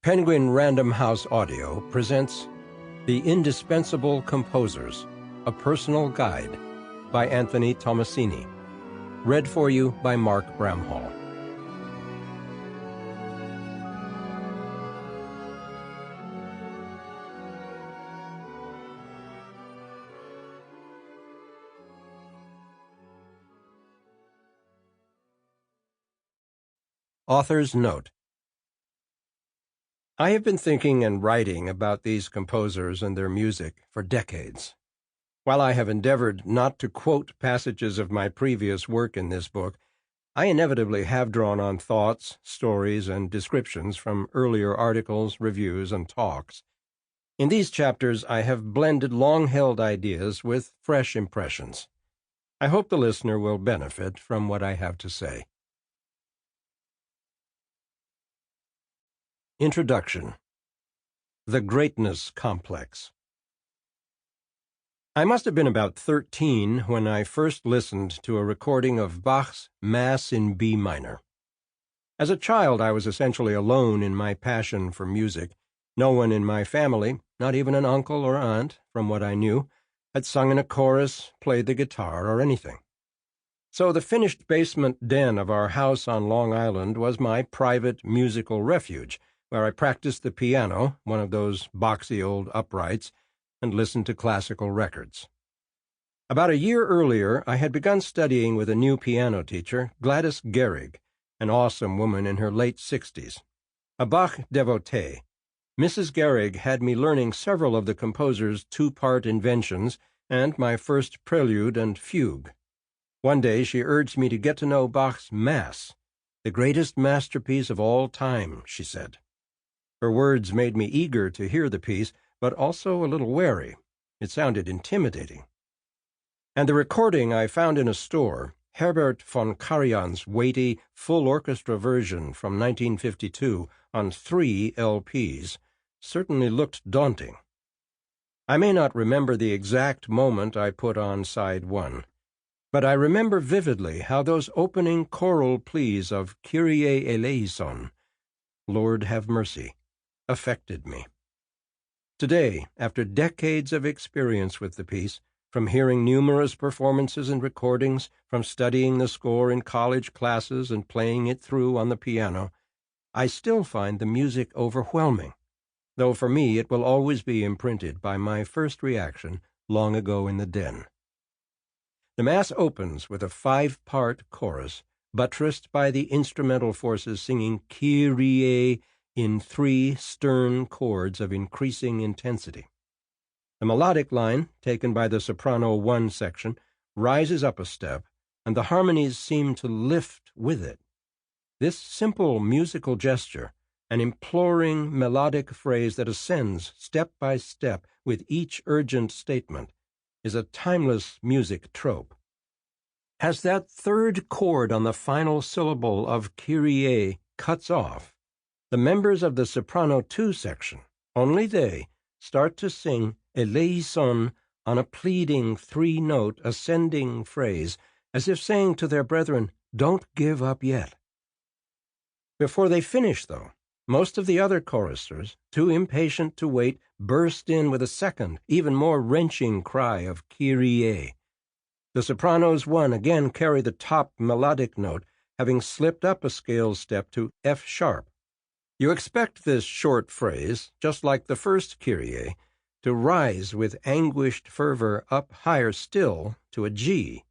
Penguin Random House Audio presents The Indispensable Composers, A Personal Guide by Anthony Tommasini. Read for you by Mark Bramhall. Author's Note: I have been thinking and writing about these composers and their music for decades. While I have endeavored not to quote passages of my previous work in this book, I inevitably have drawn on thoughts, stories, and descriptions from earlier articles, reviews, and talks. In these chapters, I have blended long-held ideas with fresh impressions. I hope the listener will benefit from what I have to say. Introduction. The Greatness Complex. I must have been about 13 when I first listened to a recording of Bach's Mass in B minor. As a child, I was essentially alone in my passion for music. No one in my family, not even an uncle or aunt, from what I knew, had sung in a chorus, played the guitar, or anything. So the finished basement den of our house on Long Island was my private musical refuge, where I practiced the piano, one of those boxy old uprights, and listened to classical records. About a year earlier, I had begun studying with a new piano teacher, Gladys Gehrig, an awesome woman in her late 60s. A Bach devotee, Mrs. Gehrig had me learning several of the composer's two-part inventions and my first prelude and fugue. One day she urged me to get to know Bach's Mass, the greatest masterpiece of all time, she said. Her words made me eager to hear the piece, but also a little wary. It sounded intimidating. And the recording I found in a store, Herbert von Karajan's weighty, full orchestra version from 1952 on 3 LPs, certainly looked daunting. I may not remember the exact moment I put on side 1, but I remember vividly how those opening choral pleas of Kyrie eleison, Lord have mercy, affected me. Today, after decades of experience with the piece, from hearing numerous performances and recordings, from studying the score in college classes and playing it through on the piano, I still find the music overwhelming, though for me it will always be imprinted by my first reaction long ago in the den. The Mass opens with a 5-part chorus, buttressed by the instrumental forces singing Kyrie in 3 stern chords of increasing intensity. The melodic line, taken by the soprano 1 section, rises up a step, and the harmonies seem to lift with it. This simple musical gesture, an imploring melodic phrase that ascends step by step with each urgent statement, is a timeless music trope. As that 3rd chord on the final syllable of Kyrie cuts off, the members of the soprano 2 section, only they, start to sing eleison on a pleading 3-note ascending phrase, as if saying to their brethren, "Don't give up yet." Before they finish, though, most of the other choristers, too impatient to wait, burst in with a second, even more wrenching cry of Kyrie. The sopranos 1 again carry the top melodic note, having slipped up a scale step to F sharp. You expect this short phrase, just like the first Kyrie, to rise with anguished fervor up higher still to a G.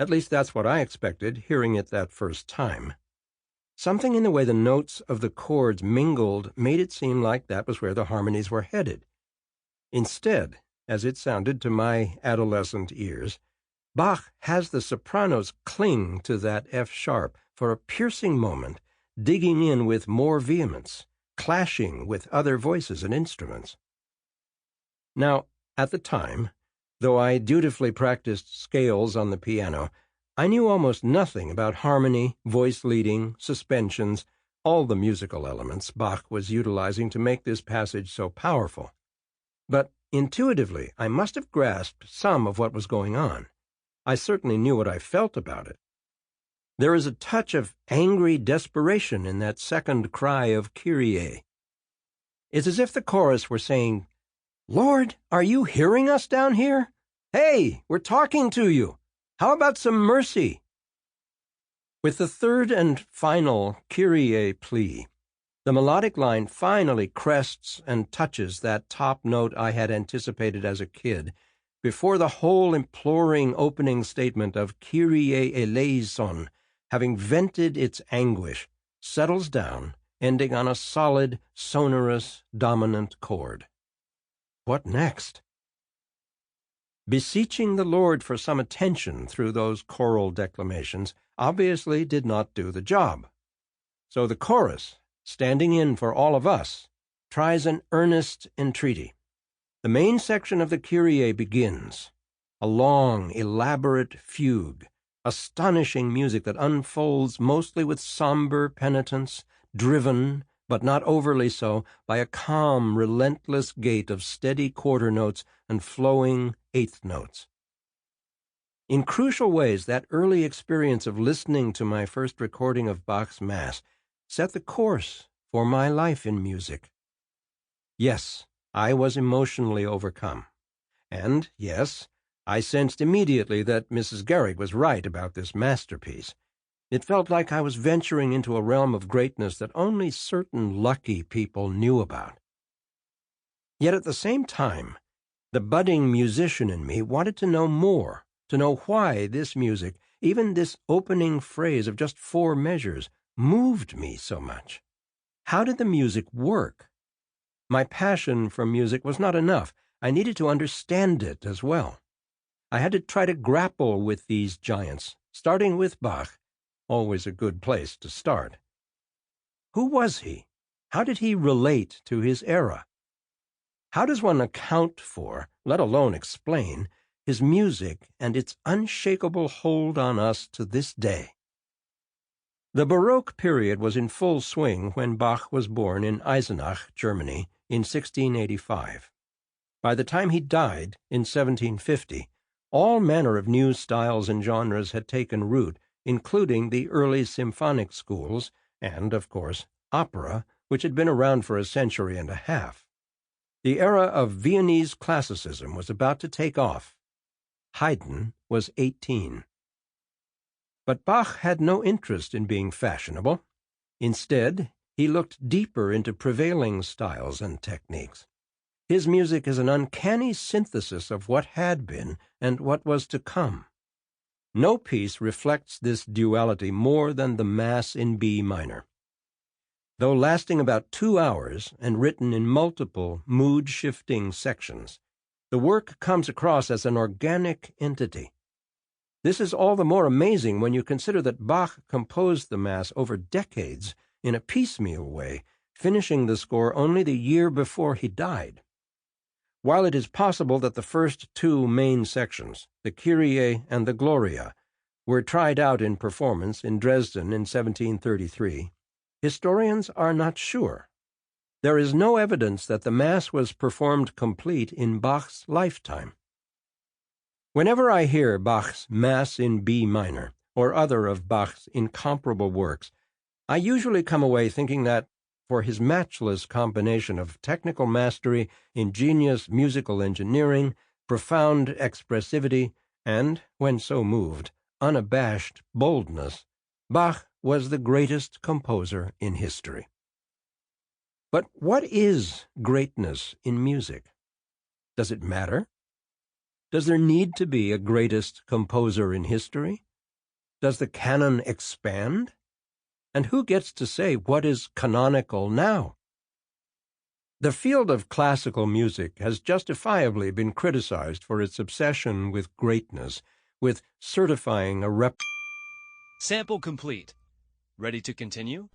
At least that's what I expected, hearing it that first time. Something in the way the notes of the chords mingled made it seem like that was where the harmonies were headed. Instead, as it sounded to my adolescent ears, Bach has the sopranos cling to that F sharp for a piercing moment, digging in with more vehemence, clashing with other voices and instruments. Now, at the time, though I dutifully practiced scales on the piano, I knew almost nothing about harmony, voice leading, suspensions, all the musical elements Bach was utilizing to make this passage so powerful. But intuitively, I must have grasped some of what was going on. I certainly knew what I felt about it. There is a touch of angry desperation in that second cry of Kyrie. It's as if the chorus were saying, "Lord, are you hearing us down here? Hey, we're talking to you. How about some mercy?" With the third and final Kyrie plea, the melodic line finally crests and touches that top note I had anticipated as a kid, before the whole imploring opening statement of Kyrie eleison, having vented its anguish, settles down, ending on a solid, sonorous, dominant chord. What next? Beseeching the Lord for some attention through those choral declamations obviously did not do the job. So the chorus, standing in for all of us, tries an earnest entreaty. The main section of the Kyrie begins, a long, elaborate fugue, astonishing music that unfolds mostly with somber penitence, driven, but not overly so, by a calm, relentless gait of steady quarter notes and flowing eighth notes. In crucial ways, that early experience of listening to my first recording of Bach's Mass set the course for my life in music. Yes, I was emotionally overcome. And, yes, I sensed immediately that Mrs. Garrick was right about this masterpiece. It felt like I was venturing into a realm of greatness that only certain lucky people knew about. Yet at the same time, the budding musician in me wanted to know more, to know why this music, even this opening phrase of just 4 measures, moved me so much. How did the music work? My passion for music was not enough. I needed to understand it as well. I had to try to grapple with these giants, starting with Bach, always a good place to start. Who was he? How did he relate to his era? How does one account for, let alone explain, his music and its unshakable hold on us to this day? The Baroque period was in full swing when Bach was born in Eisenach, Germany, in 1685. By the time he died, in 1750, all manner of new styles and genres had taken root, including the early symphonic schools and, of course, opera, which had been around for a century and a half. The era of Viennese classicism was about to take off. Haydn was 18. But Bach had no interest in being fashionable. Instead, he looked deeper into prevailing styles and techniques. His music is an uncanny synthesis of what had been and what was to come. No piece reflects this duality more than the Mass in B minor. Though lasting about 2 hours and written in multiple mood-shifting sections, the work comes across as an organic entity. This is all the more amazing when you consider that Bach composed the Mass over decades in a piecemeal way, finishing the score only the year before he died. While it is possible that the first 2 main sections, the Kyrie and the Gloria, were tried out in performance in Dresden in 1733, historians are not sure. There is no evidence that the Mass was performed complete in Bach's lifetime. Whenever I hear Bach's Mass in B minor, or other of Bach's incomparable works, I usually come away thinking that, for his matchless combination of technical mastery, ingenious musical engineering, profound expressivity, and, when so moved, unabashed boldness, Bach was the greatest composer in history. But what is greatness in music? Does it matter? Does there need to be a greatest composer in history? Does the canon expand? And who gets to say what is canonical now? The field of classical music has justifiably been criticized for its obsession with greatness, with certifying a Sample complete. Ready to continue?